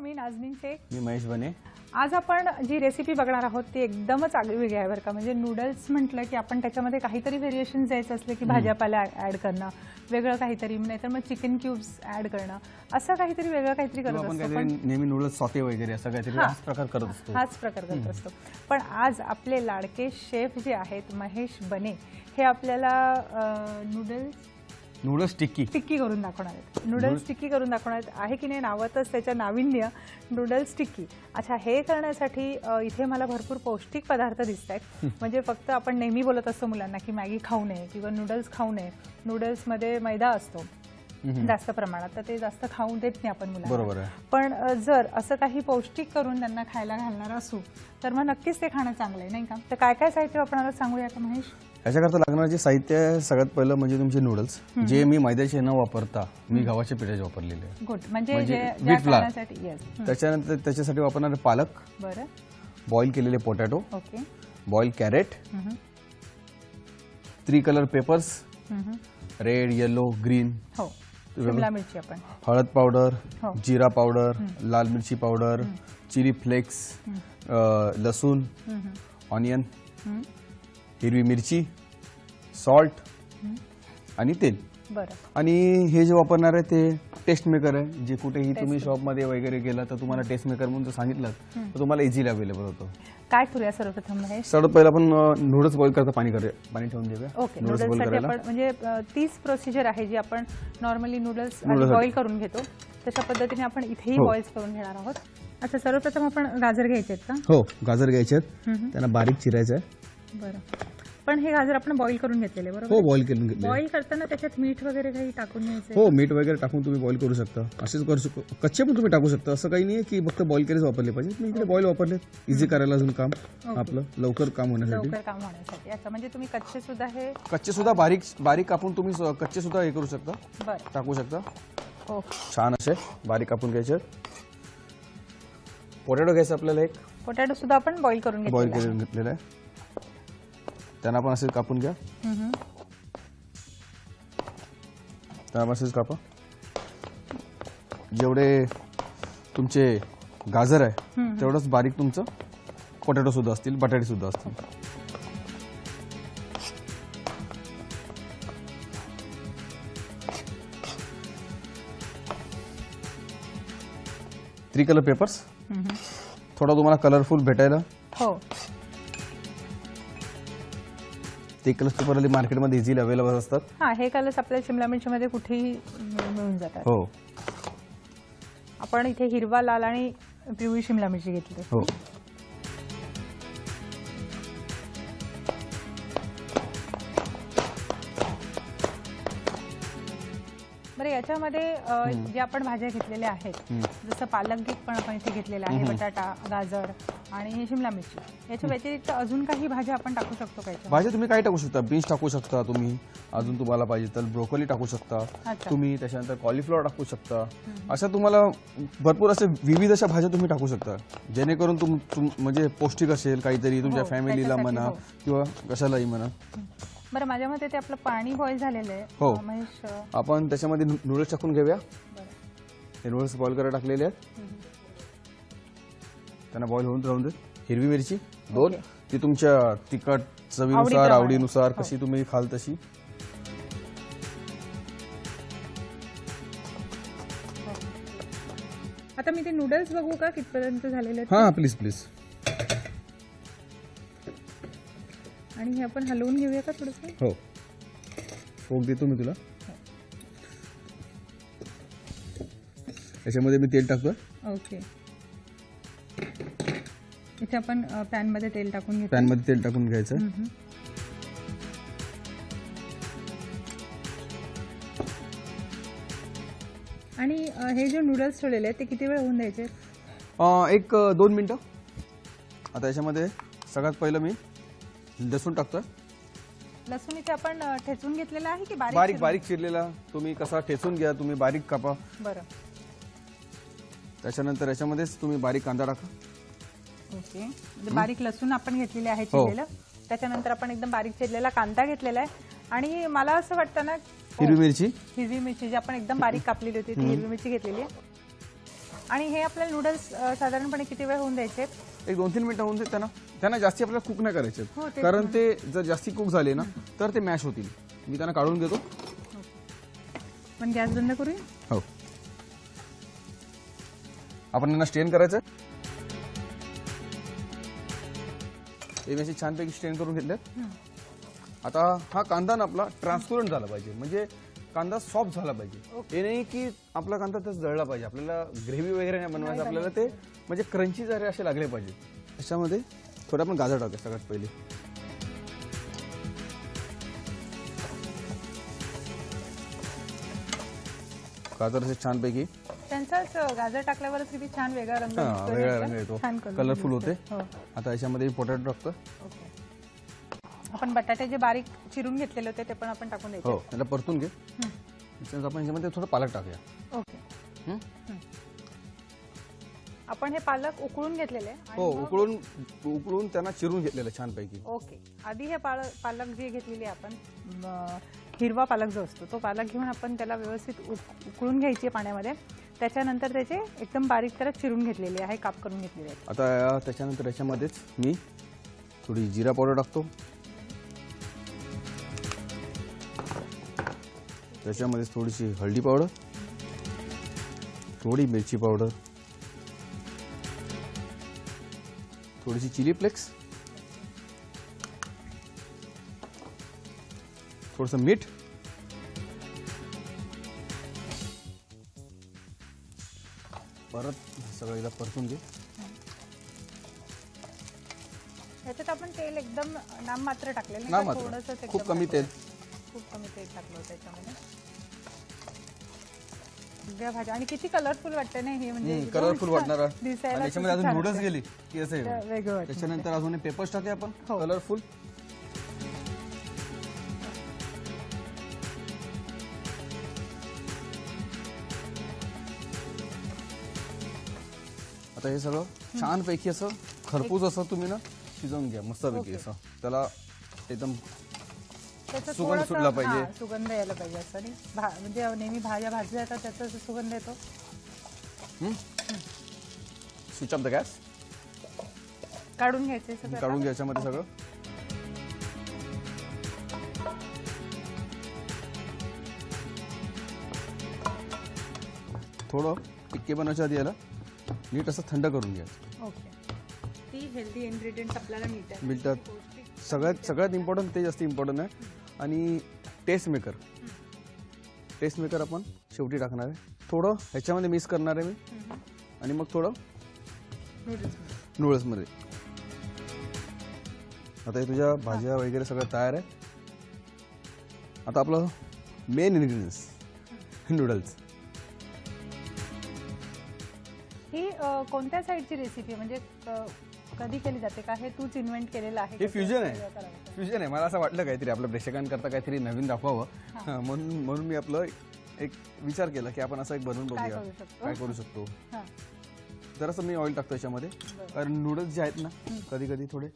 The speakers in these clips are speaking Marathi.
मी नाझनीन शेख, मी महेश बने। आज आपण जी रेसिपी बघणार आहोत ती एकदमच आगळी आहे बरं का। म्हणजे नूडल्स म्हटलं की आपण त्याच्यामध्ये काहीतरी व्हेरिएशन्स द्यायचे असले की भाजीपाला ऍड करणं, वेगळं काहीतरी, नाहीतर मग चिकन क्यूब्स ऍड करणं, असं काहीतरी वेगळं काहीतरी करत असतो। पण नेहमी नूडल्स सॉटे वगैरे असं काहीतरी हाच प्रकार करत असतो। हाच प्रकार करत असतो। पण आज आपले लाडके शेफ जे आहेत महेश बने, हे आपल्याला नूडल्स टिक्की करून दाखवणार आहेत। नूडल्स टिक्की करून दाखवणार आहे की नाही, नावातच त्याच्या नाविन्य नूडल्स टिक्की। अच्छा, हे करण्यासाठी इथे मला भरपूर पौष्टिक पदार्थ दिसतात। म्हणजे फक्त आपण नेहमी बोलत असतो मुलांना की मॅगी खाऊ नये किंवा नूडल्स खाऊ नये, नूडल्समध्ये मैदा असतो जास्त प्रमाणात, तर ते जास्त खाऊ देत नाही आपण मुलांना। बरोबर आहे। पण जर असं काही पौष्टिक करून त्यांना खायला घालणार असू तर मग नक्कीच ते खाणं चांगलं आहे, नाही का? तर काय काय साहित्य वापरणार सांगूया का महेश? याच्याकरता लागणारे जे साहित्य आहे, सगळ्यात पहिलं म्हणजे तुमचे नूडल्स, जे मी मैद्याचे न वापरता मी गव्हाच्या पिठाचे वापरलेले आहे। गुड, म्हणजे व्हीट फ्लावर। त्याच्यानंतर त्याच्यासाठी वापरणारे पालक, बरं, बॉईल केलेले potato, okay, boil carrot, 3 colour peppers, red, yellow, green, हो, शिमला मिरची, आपण हळद पावडर, हो, जीरा पावडर, लाल मिरची पावडर, चिली फ्लेक्स, लसूण, ऑनियन, हिरवी मिरची, सॉल्ट आणि तेल। बरं, आणि हे जे वापरणार आहे ते टेस्ट मेकर आहे। जे कुठेही तुम्ही शॉपमध्ये वगैरे गेला तर तुम्हाला टेस्ट मेकर म्हणून जर सांगितलं तर तुम्हाला इझिली अवेलेबल होतो। काय करूया सर्वप्रथम महेश? सर्वात पहिला आपण नूडल्स बॉईल करता पाणी ठेवून देऊया। ओके, नूडल्ससाठी आपण म्हणजे तीच प्रोसिजर आहे जी आपण नॉर्मली नूडल्स बॉईल करून घेतो, तशा पद्धतीने आपण इथेही बॉईल करून घेणार आहोत। अच्छा, सर्वप्रथम आपण गाजर घ्यायचे आहेत का? हो, गाजर घ्यायचे आहेत, त्यांना बारीक चिरायचं आहे। बरं, पण हे गाजर आपण बॉईल करून घेतलेले, बरोबर? हो, बॉईल करून घेतले। बॉईल करताना त्याच्यात मीठ वगैरे काही टाकून घ्यायचं? हो, मीठ वगैरे टाकून तुम्ही बॉईल करू शकता, असेच करू शकता, कच्चे पण तुम्ही टाकू शकता। असं काही नाही की फक्त बॉईल केलेच वापरले पाहिजे, मी इकडे बॉईल वापरले इझी करायला, अजून काम आपलं लवकर काम होण्यासाठी। अच्छा, म्हणजे तुम्ही कच्चे सुद्धा बारीक कापून तुम्ही कच्चे सुद्धा हे करू शकता, बरं, टाकू शकता। हो, छान असे बारीक कापून घ्यायचे। पोटॅटो घ्यायचं आपल्याला, एक पोटॅटो सुद्धा आपण बॉईल करून घेतलेला आहे, त्यांना पण असेच कापून घ्या। त्यांना असेच कापा। जेवढे तुमचे गाजर आहे तेवढंच बारीक तुमचं पोटॅटो सुद्धा असतील, बटाटे सुद्धा असतील। 3 कलर पेपर्स, थोडा तुम्हाला कलरफुल भेटायला। हो, ते कलर्स पेपर मार्केटमध्ये इझिली अवेलेबल असतात। हां, हे कलर्स आपल्याला शिमला मिरचीमध्ये कुठेही मिळून जातात। हो, आपण इथे हिरवा, लाल आणि पिवळी शिमला मिरची घेतली। हो, बरं, याच्यामध्ये जे आपण भाज्या घेतलेल्या आहेत, जसं पालक पण आपण इथे घेतलेला आहे, बटाटा, गाजर आणि शिमला मिरची, याच्या व्यतिरिक्त अजून काही भाज्या आपण टाकू शकतो का? भाज्या तुम्ही काय टाकू शकता, बीन्स टाकू शकता तुम्ही, अजून तुम्हाला पाहिजे तर ब्रोकोली टाकू शकता तुम्ही, त्याच्यानंतर कॉलीफ्लॉवर टाकू शकता। अशा तुम्हाला भरपूर असे विविध अशा भाज्या तुम्ही टाकू शकता, जेणेकरून म्हणजे पौष्टिक असेल काहीतरी तुमच्या फॅमिलीला म्हणा किंवा कशालाही म्हणा। बरं, माझ्या मते ते आपलं पाणी बॉईल झालेलं आहे। हो, महेश, आपण त्याच्यामध्ये नूडल्स टाकून घेऊया। हे नूडल्स बॉईल करायला टाकलेले आहेत, त्यांना बॉईल होऊन राहून दे। हिरवी मिरची 2, ती तुमच्या तिखट चवीनुसार, आवडीनुसार कशी तुम्ही खाल तशी। आता मी ते नूडल्स बघू का कितपर्यंत झालेले आहेत? हां, प्लीज प्लीज। आणि हे आपण हलवून घेऊया का थोडंसं? हो, फोक देतो मी तुला। याच्यामध्ये मी तेल टाकतो। ओके, इथे आपण पॅनमध्ये तेल टाकून घेतो। पॅनमध्ये तेल टाकून घ्यायचं। आणि हे जे नूडल्स ठेवलेले आहेत ते किती वेळ होऊन द्यायचे? एक 2 मिनिटं. आता याच्यामध्ये सगळ्यात पहिलं मी लसूण टाकतोय. लसूण इथे आपण ठेचून घेतलेला आहे की बारीक बारीक चिरलेला. तुम्ही कसा ठेचून घ्या, तुम्ही बारीक कापा. बरं. त्याच्यानंतर याच्यामध्येच तुम्ही बारीक कांदा टाका. ओके. म्हणजे बारीक लसूण आपण घेतलेले आहे चिरलेलं. त्याच्यानंतर आपण एकदम बारीक चिरलेला कांदा घेतलेला आहे आणि मला असं वाटतं ना हिरवी मिरची जी आपण एकदम बारीक कापलेली होती ती हिरवी मिरची घेतलेली आहे. आणि हे आपल्याला नूडल्स साधारणपणे किती वेळ होऊन द्यायचे? एक 2-3 मिनिटं होऊन देत. त्यांना जास्ती आपल्याला कुक नाही करायचे, हो, कारण ते जर जास्ती कुक झाले ना तर ते मॅश होतील. मी त्यांना काढून घेतो. पण गॅस बंद करूया. हो, आपण त्यांना स्ट्रेन करायचं. हे मी अशी छानपैकी स्ट्रेन करून घेतलेत. आता हा कांदा ना आपला ट्रान्सपरंट झाला पाहिजे, म्हणजे कांदा सॉफ्ट झाला पाहिजे. हे नाही की आपला कांदा तसं जळला पाहिजे. आपल्याला ग्रेव्ही वगैरे नाही बनवायचं, आपल्याला ते म्हणजे क्रंची जरे असे लागले पाहिजे. त्याच्यामध्ये थोडं आपण गाजर टाकूया सगळ्यात पहिले. गाजर असे छानपैकी त्यांचाच गाजर टाकल्यावर किती छान वेगळा रंग दिसतोय. वेगळा रंग येतो, कलरफुल होते. हो. आता याच्यामध्ये पोटॅटो टाकतो. ओके. आपण बटाटे जे बारीक चिरून घेतलेले होते ते पण आपण टाकून द्यायचे. हो, त्याला परतून घे. त्याच्यानंतर आपण याच्यामध्ये थोडं पालक टाकूया. ओके. आपण हे पालक उकळून घेतलेले आहे. हो, उकळून त्यांना चिरून घेतलेलं छानपैकी. ओके. आधी हे पालक जे घेतलेली आपण हिरवा पालक जो असतो तो पालक घेऊन आपण त्याला व्यवस्थित उकळून घ्यायची पाण्यामध्ये. त्याच्यानंतर त्याचे एकदम बारीक त्याला चिरून घेतलेले आहे, काप करून घेतलेले आहे. आता त्याच्यानंतर याच्यामध्येच मी थोडी जिरा पावडर टाकतो. त्याच्यामध्ये थोडीशी हळदी पावडर, थोडी मिरची पावडर, थोडीशी चिली फ्लेक्स, थोडंसं मीठ, परत सगळं एकदा परतून घे. याच्यात आपण तेल एकदम नाममात्र टाकलेलं नाही, नाममात्र, थोडंसं खूप कमी तेल. खूप कमी तेल टाकलं होतं त्याच्यामध्ये. सगळ्या भाज्या आणि किती कलरफुल वाटतं ना हे, म्हणजे कलरफुल वाटणारा. दिसायला त्याच्यामध्ये अजून नूडल्स गेली की असे वेगळं वाटतं. त्याच्यानंतर अजून पेपर्स टाकूया आपण हो. कलरफुल. आता हे सगळं छानपैकी असं खरपूस असं तुम्ही ना शिजवून घ्या मस्तपैकी. असं त्याला एकदम त्याचा सुगंध सुटला पाहिजे. सुगंध यायला पाहिजे असं. आणि म्हणजे नेहमी भाज्या भाजल्या जातात त्याचा सुगंध येतो. Switch off the gas. काढून घ्यायचे सगळं. काढून घ्यायच्या मध्ये सगळं. थोडं टिक्के बनवायच्या आधी याला नीट असं थंड करून घ्यायचं. ओके. ती हेल्दी इन्ग्रेडियंट्स आपल्याला मिळतात. सगळ्यात इम्पॉर्टंट ते जास्त इम्पॉर्टंट आहे. आणि टेस्ट मेकर आपण शेवटी टाकणार आहे. थोडं ह्याच्यामध्ये मिक्स करणार आहे मी. आणि मग थोडं नूडल्समध्ये. आता हे तुझ्या भाज्या वगैरे सगळं तयार आहे. आता आपलं मेन इन्ग्रेडियंट्स नूडल्स. ही कोणत्या साईडची रेसिपी, म्हणजे कधी केली जाते का? हे तूच इन्व्हेंट केलेलं आहे? हे फ्युजन आहे. मला असं वाटलं काहीतरी आपल्या प्रेक्षकांकरता काहीतरी नवीन दाखवावं, म्हणून मी आपलं एक विचार केला की आपण असं एक बनवून बघूया काय करू शकतो. जरासं मी ऑइल टाकतो याच्यामध्ये, कारण नूडल्स जे आहेत ना कधी कधी थोडे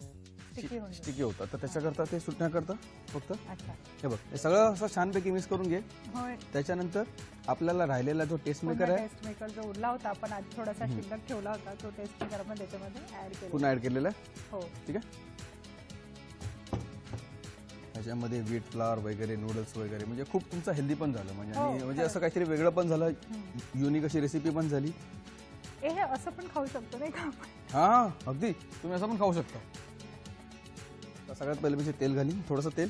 स्टिकी होतात, तर त्याच्याकरता ते सुटण्याकरता फक्त हे बघ हे सगळं असं छानपैकी मिक्स करून घे. त्याच्यानंतर आपल्याला राहिलेला जो टेस्ट मेकर आहे, टेस्ट मेकर जो उरला होता आपण आज थोडासा शिल्लक ठेवला होता, तो टेस्ट मेकर आपण त्याच्यामध्ये ऍड केला, पुन्हा ऍड केलेला आहे. हो ठीक आहे. त्याच्यामध्ये व्हीट फ्लावर वगैरे नूडल्स वगैरे, म्हणजे खूप तुमचं हेल्दी पण झालं, म्हणजे असं काहीतरी वेगळं पण झालं, युनिक अशी रेसिपी पण झाली. हे असं पण खाऊ शकतो नाही का? हा अगदी, तुम्ही असं पण खाऊ शकता. सगळ्यात पहिले म्हणजे तेल घालीन, थोडंसं तेल.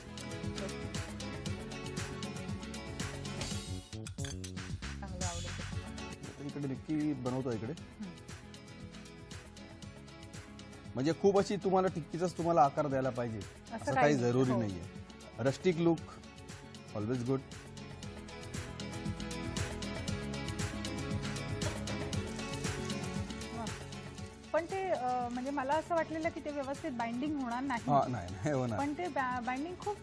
इकडे टिक्की बनवतो इकडे, म्हणजे खूप अशी तुम्हाला टिक्कीचाच तुम्हाला आकार द्यायला पाहिजे असं काही जरुरी नाहीये. Rustic look always good. पण ते म्हणजे मला असं वाटलेलं की ते व्यवस्थित बाइंडिंग होणार नाही. नाही होणार, पण ते बाइंडिंग खूप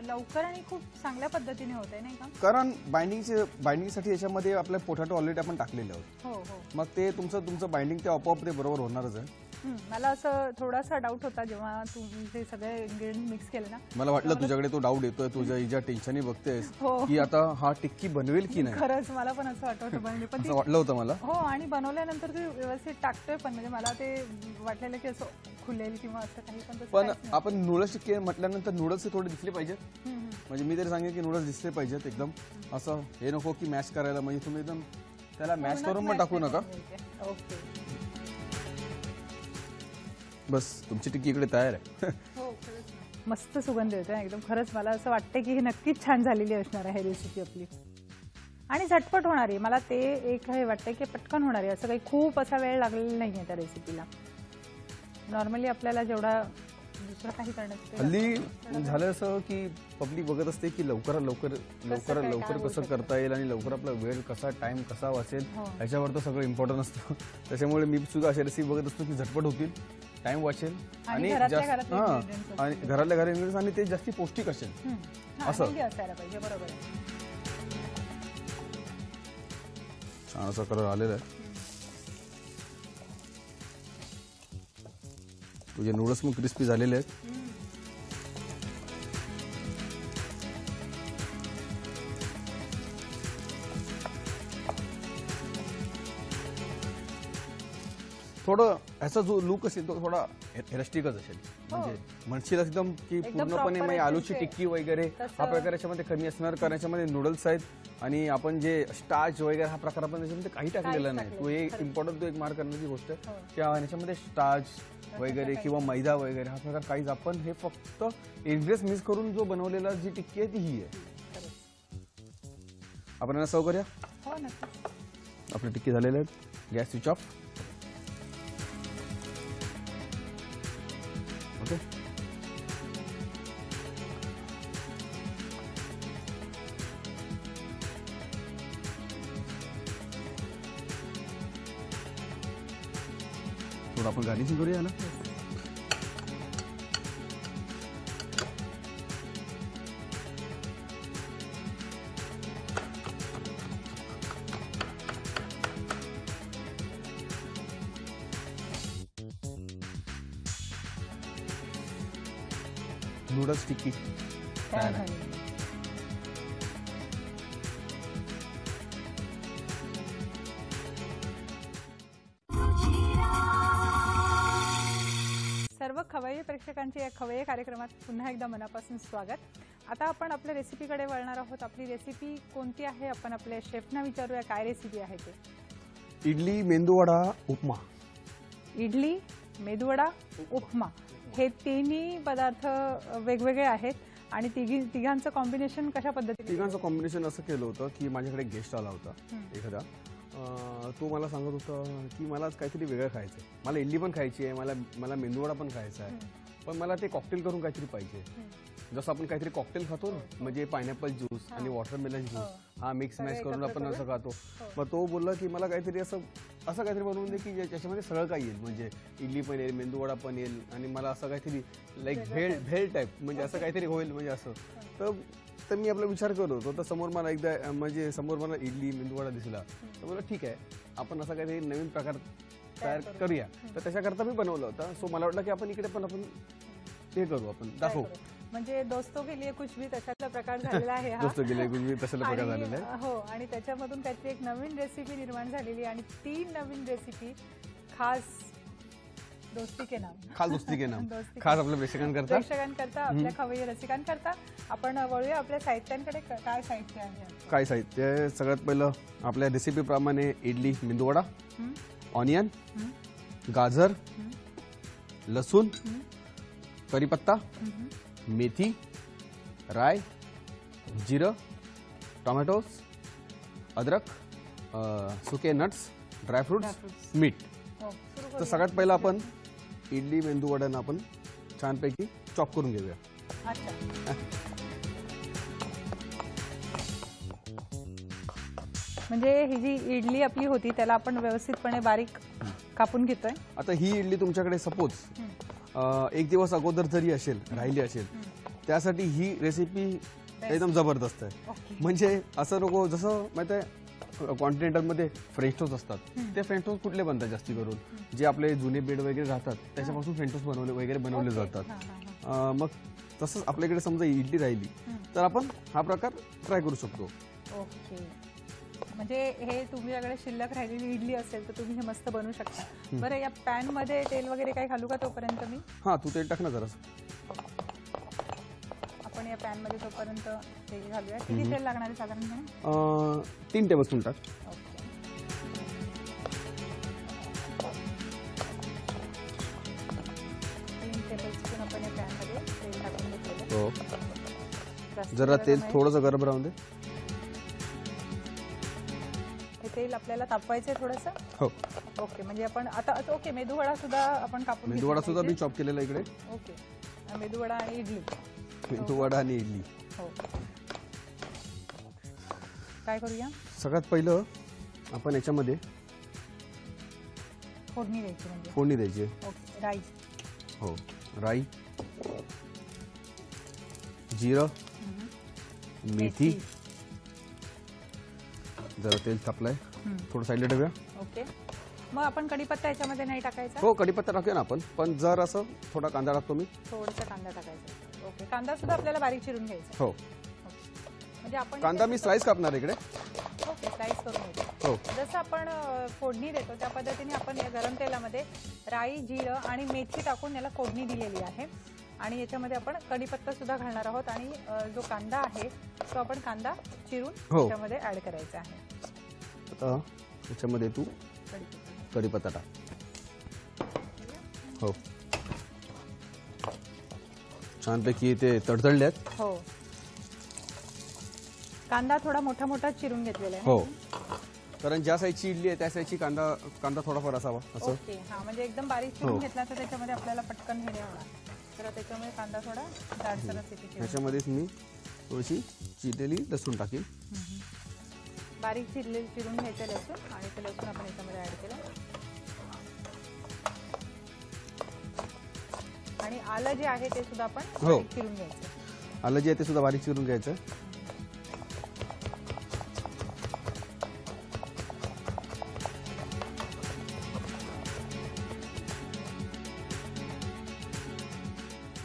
लवकर आणि खूप चांगल्या पद्धतीने होते नाही का? कारण बाइंडिंगसाठी याच्यामध्ये आपल्या पोटॅटो ऑलरेडी आपण टाकलेले आहोत. मग ते तुमचं बाइंडिंग ते आपोआप ते बरोबर होणारच आहे. मला असं थोडासा डाऊट होता जेव्हा तू ते सगळे इन्ग्रेडियंट मिक्स केले ना. मला वाटलं तुझ्याकडे तो डाऊट येतोय, तुझ्या ज्या टेन्शननी बघतेस की आता हा टिक्की बनवेल की नाही. खरंच मला पण असं वाटतं बनली, पण असं वाटलं होतं मला. हो, आणि बनवल्यानंतर तू व्यवस्थित टाकतोय पण, म्हणजे मला ते वाटलेलं की असं खुलेल किंवा असं काही. पण आपण नूडल्स टिक्की म्हटल्यानंतर नूडल्स थोडे दिसले पाहिजेत. म्हणजे मी तरी सांगेन की नूडल्स दिसले पाहिजेत एकदम. असं हे नको की मॅश करायला, म्हणजे तुम्ही एकदम त्याला मॅश करून पण टाकू नका. ओके, बस तुमची टिक्की इकडे तयार आहे. मस्त सुगंध येतोय एकदम. खरंच मला असं वाटतं की ही नक्कीच छान झालेली असणार आहे रेसिपी आपली, आणि झटपट होणारी. मला ते एक हे वाटतं की पटकन होणारी, असं काही खूप असा वेळ लागलेला नाहीये त्या रेसिपीला. नॉर्मली आपल्याला जेवढा दुसरं काही करण्याचं हल्ली झालं असं की पब्लिक बघत असते की लवकर कसं करता येईल आणि लवकर आपला वेळ कसा, टाइम कसा वाचेल, याच्यावर तर सगळं इम्पॉर्टंट असतं. त्याच्यामुळे मी सुद्धा अशा रेसिपी बघत असतो की झटपट होतील, टाइम वाचेल आणि घरातल्या घरात इंग्रेडियंट्स, आणि ते जास्ती पौष्टिक असेल असं असायला पाहिजे. बरोबर आहे. छान असा कलर आलेला आहे. तुझे नूडल्स मग क्रिस्पी झालेले आहेत. थोडं ह्याचा जो लुक असेल तो थोडा रस्टिकच असेल, म्हणजे म्हणशील एकदम की पूर्णपणे म्हणजे आलूची टिक्की वगैरे हा प्रकार याच्यामध्ये कमी असणार, कारण याच्यामध्ये नूडल्स आहेत आणि आपण जे स्टार्च वगैरे हा प्रकार आपण त्याच्यामध्ये काही टाकलेला नाही. तो एक इम्पॉर्टंट, तो एक मार्क करण्याची गोष्ट आहे की याच्यामध्ये स्टार्च वगैरे किंवा मैदा वगैरे हा प्रकार काहीच, आपण हे फक्त इंग्रेडियंट्स मिक्स करून जो बनवलेला जी टिक्की आहे ती ही आहे. आपण यांना सर्व करूया. आपली टिक्की झालेली आहे. Gas switch off. ओके, थोडं आपण गार्निशिंग करूया ना. नूडल्स टिक्की तयार आहे. सर्व खवय्ये प्रेक्षकांचे या खवय्ये कार्यक्रमात पुन्हा एकदा मनापासून स्वागत. आता आपण आपल्या रेसिपीकडे वळणार आहोत. आपली रेसिपी कोणती आहे आपण आपल्या शेफना विचारूया काय रेसिपी आहे ते. इडली, मेंदूवडा, उपमा. इडली, मेदूवडा, उपमा हे तिन्ही पदार्थ वेगवेगळे आहेत, आणि तिघांचं कॉम्बिनेशन कशा पद्धतीने? तिघांचं कॉम्बिनेशन असं केलं होतं की माझ्याकडे गेस्ट आला होता एखादा. तो मला सांगत होता की मला आज काहीतरी वेगळं खायचं आहे, मला इडली पण खायची आहे, मला मेंदूवडा पण खायचा आहे, पण मला ते कॉकटेल करून काहीतरी पाहिजे. जसं आपण काहीतरी कॉकटेल खातो ना, म्हणजे पायनॅपल ज्यूस आणि वॉटरमेलन ज्यूस हा मिक्स मॅच करून आपण असं खातो. मग तो बोलला की मला काहीतरी असं काहीतरी बनवून दे की ज्याच्यामध्ये सगळं काही येईल, म्हणजे इडली पण येईल, मेंदूवडा पण येईल, आणि मला असं काहीतरी लाईक भेळ टाईप, म्हणजे असं काहीतरी होईल, म्हणजे असं. तर मी आपला विचार करत होतो, तर समोर मला इडली, मेंदूवडा दिसला. तर बोला ठीक आहे, आपण असा काहीतरी नवीन प्रकार तयार करूया. तर त्याच्याकरता मी बनवलं होतं. सो मला वाटलं की आपण इकडे पण आपण ते करू, आपण दाखवू. म्हणजे दोस्तों के लिए कुछ भी तशातला प्रकार झालेला आहे. दोस्तों के लिए कुछ भी तशातला प्रकार झालेला आहे. हो, आणि त्याच्यामधून काहीतरी एक नवीन रेसिपी निर्माण झालेली, आणि ती नवीन रेसिपी खास दोस्ती के नाम, खास आपल्या प्रेक्षकांकरता, आपल्या खवय्ये रसिकांकरता. आपण वळूया आपल्या साहित्यांकडे. काय साहित्य आहे? काय साहित्य? सगळ्यात पहिलं आपल्या रेसिपी प्रमाणे इडली, मेंदूवडा, ऑनियन, गाजर, लसूण, कढीपत्ता, मेथी, राय, जिरं, टोमॅटोज, अद्रक, सुके नट्स, ड्रायफ्रुट्स, मीठ. तर सगळ्यात पहिलं आपण इडली, मेंदूवड्यांना आपण छानपैकी चॉप करून घेऊया. म्हणजे ही जी इडली आपली होती त्याला आपण व्यवस्थितपणे बारीक कापून घेतोय. आता ही इडली तुमच्याकडे सपोज एक दिवस अगोदर जरी असेल राहिली असेल त्यासाठी ही रेसिपी एकदम जबरदस्त आहे. म्हणजे असं नको जसं माहिती आहे कॉन्टिनेंटलमध्ये फ्रेंच टोस्ट असतात ते फ्रेंच टोस्ट कुठले बनतात जास्ती करून जे आपले जुने बेड वगैरे राहतात त्याच्यापासून फ्रेंच टोस्ट बनवले जातात. मग तसंच आपल्याकडे समजा इडली राहिली तर आपण हा प्रकार ट्राय करू शकतो. ओके. म्हणजे हे तुमच्याकडे शिल्लक राहिलेली इडली असेल तर तुम्ही हे मस्त बनवू शकता. बरं या पॅन मध्ये तेल वगैरे काही घालू का तोपर्यंत मी? हा तू तेल टाक ना जरा. आपण या पॅन मध्ये तोपर्यंत तेल घालूया. किती तेल लागणार आहे साधारणपणे? 3 टेबलस्पून टाक. ओके. 3 टेबलस्पून आपण या पॅन मध्ये तेल टाकून घेतलेलं. हो. जरा तेल थोडंसं गरम राहून दे. हे तेल आपल्याला तापवायचं आहे थोडंसं. हो. ओके. म्हणजे आपण आता ओके मेदूवडा सुद्धा आपण कापून मेदूवडा सुद्धा मी चॉप केलेला इकडे. ओके. मेदूवडा आणि इडली. मेदूवडा आणि इडली. हो. काय करूया? सगळ्यात पहिलं आपण याच्यामध्ये फोडणी द्यायची म्हणजे फोडणी द्यायची. ओके. राई. हो. राई, जिरं, मेथी. जरा तेल तापलंय थोडं साईडला ठेवूया. ओके. मग आपण कढीपत्ता याच्यामध्ये नाही टाकायचा? हो कढीपत्ता टाकूया ना आपण पण जर असं थोडा कांदा टाकतो मी. थोडासा कांदा टाकायचा. ओके. कांदा सुद्धा आपल्याला बारीक चिरून घ्यायचा. हो. म्हणजे आपण कांदा मी स्लाइस कापणार इकडे. ओके. स्लाइस करून घ्यायचं. हो. जसं आपण फोडणी देतो त्या पद्धतीने आपण या गरम तेलामध्ये राई, जिरं आणि मेथी टाकून याला फोडणी दिलेली आहे. आणि याच्यामध्ये आपण कढीपत्ता सुद्धा घालणार आहोत आणि जो कांदा आहे तो आपण कांदा चिरून त्याच्यामध्ये ऍड करायचा आहे. आता याच्यामध्ये तू कढीपत्ता टाक. हो. छानपैकी ते तडतडले आहेत. हो. कांदा थोडा मोठा मोठा चिरून घेतलेला आहे. हो. कारण ज्या साईजची इडली आहे त्या साईजची कांदा थोडाफार असावा असं. ओके. हा म्हणजे एकदम बारीक चिरून घेतला तर त्याच्यामध्ये आपल्याला पटकन हे होणार. तर त्याच्यामुळे कांदा थोडा जाडसरच येते. त्याच्यामध्येच मी थोडीशी चिरलेली लसूण टाकेल. बारीक चिरून घ्यायचं लसूण आणि ते लसूण आपण याच्यामध्ये ऍड केलं. आणि आलं जे आहे ते सुद्धा आपण बारीक चिरून घ्यायचं. आलं जे आहे ते सुद्धा बारीक चिरून घ्यायचं.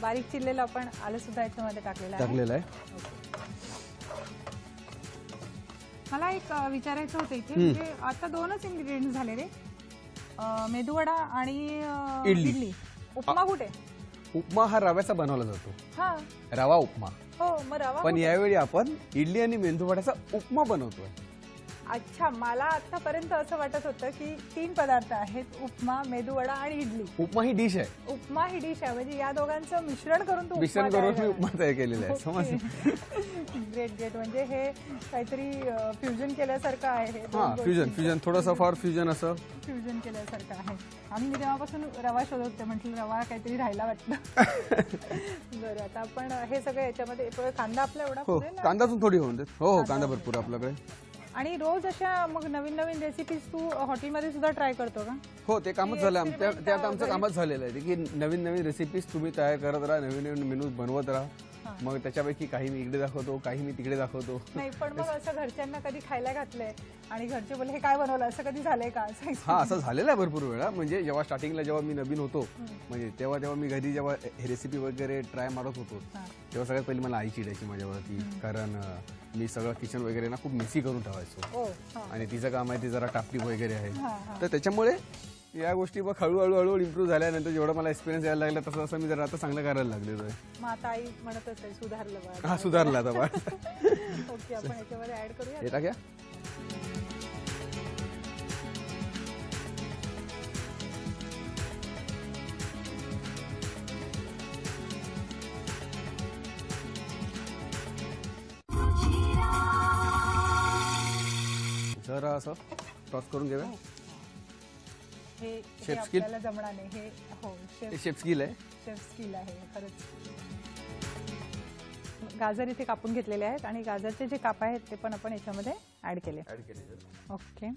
बारीक चिरलेलं आपण आलं सुद्धा याच्यामध्ये टाकलेलं आहे. मला एक विचारायचं होतं इथे म्हणजे आता 2च इन्ग्रेडियंट झाले रे. मेदूवडा आणि इडली. उपमा कुठे? उपमा हा रव्याचा बनवला जातो. हा रवा उपमा. हो. मग रवा पण यावेळी आपण इडली आणि मेंदूवड्याचा उपमा बनवतोय. अच्छा. मला आतापर्यंत असं वाटत होतं की 3 पदार्थ आहेत उपमा, मेदूवडा आणि इडली. उपमा ही डिश आहे. उपमा ही डिश आहे म्हणजे या दोघांचं मिश्रण करून तू मी उपमा तयार केलेला आहे. समज. Great great. म्हणजे हे काहीतरी फ्युजन केल्यासारखं आहे. हा फ्युजन थोडंसं फार फ्युजन असं फ्युजन केल्यासारखं आहे. आम्ही तेव्हापासून रवा शोधत होते. म्हटलं रवा काहीतरी राहायला वाटतं. बरं. आता आपण हे सगळं याच्यामध्ये कांदा आपला एवढा पुरेल? कांदातून थोडी होऊन देत. हो कांदा भरपूर आपल्याकडे. आणि रोज अशा मग नवीन नवीन रेसिपीज तू हॉटेलमध्ये सुद्धा ट्राय करतो का? हो ते कामच झालं. ते आता आमचं कामच झालेलं आहे की नवीन नवीन रेसिपीज तुम्ही तयार करत राहा, नवीन नवीन मेनूज बनवत राहा. मग त्याच्यापैकी काही मी इकडे दाखवतो, काही मी तिकडे दाखवतो. नाही पण मग असं घरच्यांना कधी खायला घातलंय आणि घरचे बोलले हे काय बनवलं असं कधी झालंय का? हा असं झालेलं आहे भरपूर वेळा. म्हणजे जेव्हा स्टार्टिंगला जेव्हा मी नवीन होतो म्हणजे तेव्हा मी घरी जेव्हा रेसिपी वगैरे ट्राय मारत होतो तेव्हा सगळ्यात पहिली मला आई चिडायची माझ्यावरती. कारण मी सगळं किचन वगैरे ना खूप मेसी करून ठेवायचो आणि तिचं काम आहे ती जरा टापटीप वगैरे आहे. तर त्याच्यामुळे या गोष्टी मग हळूहळू इम्प्रूव्ह झाल्यानंतर जेवढा मला एक्सपिरियन्स यायला लागला तसं तसं मी जरा आता चांगलं करायला लागलेलो आहे. मग आता आई म्हणत असेल सुधारलं बा. हा सुधारला आता बा. ओके. आपण याच्यामध्ये ऍड करूया. हे टाक्या. जरा असं टॉस करून घेऊया. हे शेफ स्किल आपल्याला जमणार नाही. हे हो शेफ स्किल आहे. शेफ स्किल आहे खरंच. गाजर इथे कापून घेतलेले आहेत आणि गाजरचे जे काप आहेत ते पण आपण याच्यामध्ये ऍड केले. ओके.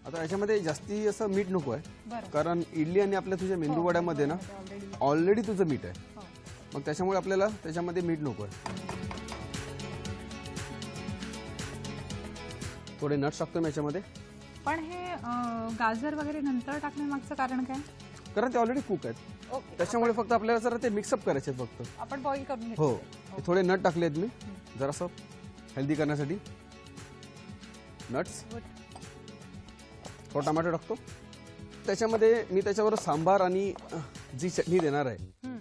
आता याच्यामध्ये जास्ती असं मीठ नको आहे, बरं. कारण इडली आणि आपल्या तुझ्या मेंदू वड्यामध्ये ना ऑलरेडी तुझं मीठ आहे, हो. मग त्याच्यामुळे आपल्याला त्याच्यामध्ये मीठ नको आहे. थोडे नट्स टाकतो मी याच्यामध्ये, पण हे गाजर वगैरे नंतर टाकण्यामागचं कारण काय? कारण ते ऑलरेडी कुक आहेत, ओके, त्याच्यामुळे फक्त आपल्याला जरा ते मिक्सअप करायचे आहेत फक्त. आपण बॉईल करून घेतो. हो, हे थोडे नट टाकले आहेत मी जरासं हेल्दी करण्यासाठी. नट्स, थोडा टमाटो टाकतो त्याच्यामध्ये. मी त्याच्यावर सांबार आणि जी चटणी देणार आहे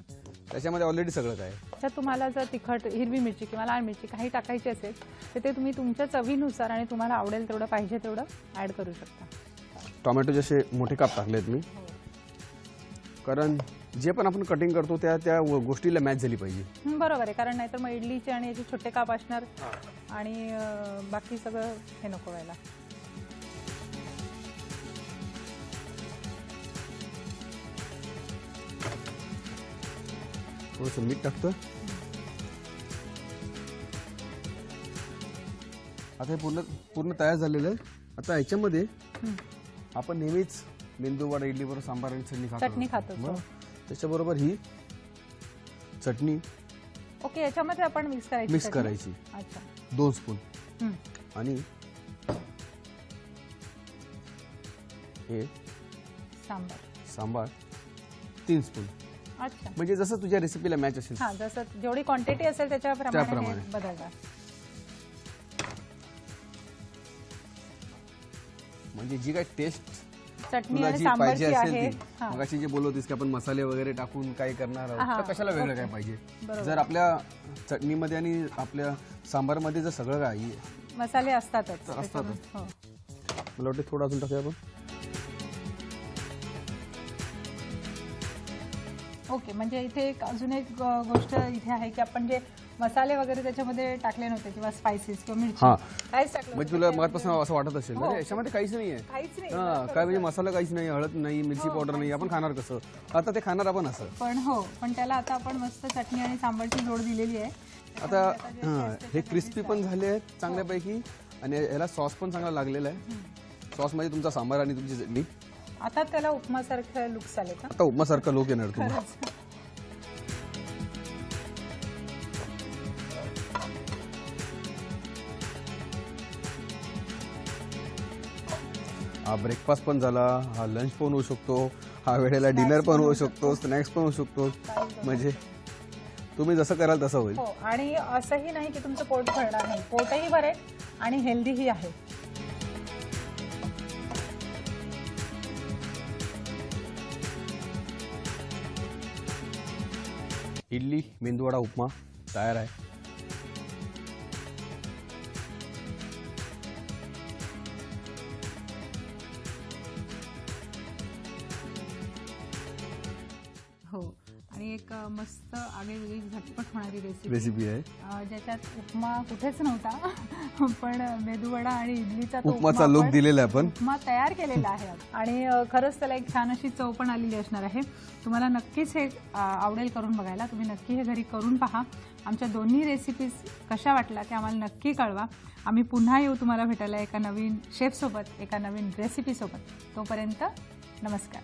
त्याच्यामध्ये ऑलरेडी सगळं काय आहे. अच्छा, तुम्हाला जर तिखट, हिरवी मिरची किंवा लाल मिरची काही टाकायची असेल तर ते तुम्ही तुमच्या चवीनुसार आणि तुम्हाला आवडेल तेवढं, पाहिजे तेवढं ऍड करू शकता. टोमॅटो जसे मोठे काप टाकलेत मी, कारण जे पण आपण कटिंग करतो त्या गोष्टीला मॅच झाली पाहिजे. बरोबर आहे, कारण नाहीतर मग इडलीचे आणि याचे छोटे काप असणार आणि बाकी सगळं हे नको व्हायला. थोडंसं मीठ टाकतो. आता हे पूर्ण तयार झालेलं आहे. आता याच्यामध्ये आपण नेहमीच मेंदू वडा, इडली बरोबर सांबार आणि चटणी खातो. हो. त्याच्याबरोबर ही चटणी ओके, याच्यामध्ये आपण मिक्स करायची. अच्छा, 2 स्पून आणि हे सांबार 3 स्पून. अच्छा, म्हणजे जसं तुझ्या रेसिपीला मॅच असेल, हां, जसं जेवढी क्वांटिटी असेल त्याच्याप्रमाणे बदलणार. म्हणजे जी काय टेस्ट चटणी तुला आणि जी सांबारची पाहिजे असेल आहे. ती. मग अशी जे बोलत होतीस की आपण मसाले वगैरे टाकून काय करणार आहोत, हां, तर कशाला वेगळं काय पाहिजे. बरोबर. जर आपल्या चटणीमध्ये आणि आपल्या सांबारमध्ये जर सगळं काय मसाले असतातच. तर असतातच. हो. मला वाटतं थोडं अजून टाकूया आपण. ओके, म्हणजे इथे अजून एक गोष्ट इथे आहे की आपण जे मसाले वगैरे त्याच्यामध्ये टाकले नव्हते किंवा स्पायसेस किंवा मिरची हां, काहीच टाकलं म्हणजे नव्हतं. तुला मगापासून असं वाटत असेल हो. अरे याच्यामध्ये काहीच नाहीये. काहीच नाही. हां, काय म्हणजे मसाला काहीच नाही, हळद नाही, मिरची पावडर नाही, आपण खाणार कसं? आता ते खाणार आपण असं. पण त्याला आता आपण मस्त चटणी आणि सांबारची जोड दिलेली आहे. आता हे क्रिस्पी पण झाले आहेत चांगल्यापैकी आणि याला सॉस पण चांगला लागलेला आहे. सॉस मध्ये तुमचा सांबार आणि तुमची चटणी. आता त्याला उपमासारखं लुक्स आले का? आता उपमासारखा लोक येणार तुम्हाला. हा ब्रेकफास्ट पण झाला, हा लंच पण होऊ शकतो, हा वेळेला डिनर पण होऊ शकतो, स्नॅक्स पण होऊ शकतो. म्हणजे तुम्ही जसं कराल तसं होईल. हो, आणि असंही नाही की तुमचं पोट भरणार नाही, पोटही भरेल आणि हेल्दीही आहे. इडली, मेंदूवडा, उपमा तयार आहे. हो, आणि एक मस्त आगळीवेगळी झटपट होणारी रेसिपी आहे, ज्याच्यात उपमा कुठेच नव्हता, पण मेदूवडा आणि इडलीचा उपमाचा लुक दिलेला आहे, आपण उपमा तयार केलेला आहे आणि खरंच त्याला एक छान अशी चव पण आलेली असणार आहे. तुम्हाला नक्कीच हे आवडेल करून बघायला. तुम्ही नक्की हे घरी करून पहा. आमच्या दोन्ही रेसिपीज कशा वाटल्या ते आम्हाला नक्की कळवा. आम्ही पुन्हा येऊ तुम्हाला भेटायला एका नवीन शेफसोबत, एका नवीन रेसिपीसोबत. तोपर्यंत नमस्कार.